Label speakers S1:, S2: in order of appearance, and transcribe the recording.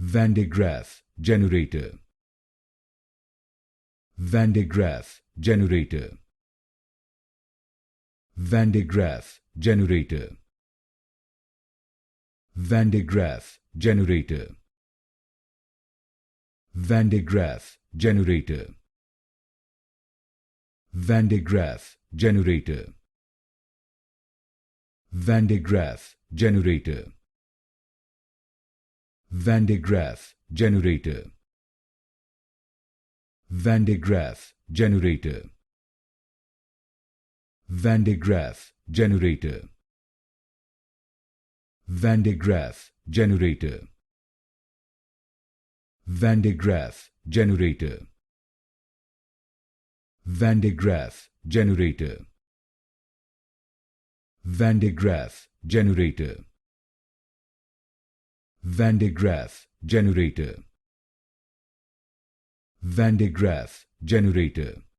S1: Van de Graaff Generator. Van de Graaff Generator. Van de Graaff Generator. Van de Graaff Generator. Van de Graaff Generator. Van de Graaff Generator. Van de Graaff Generator. Van de Graaff Generator. Van de Graaff Generator. Van de Graaff Generator. Van de Graaff Generator. Van de Graaff Generator. Van de Graaff Generator. Van de Graaff Generator. Van de Graaff Generator. Van de Graaff Generator.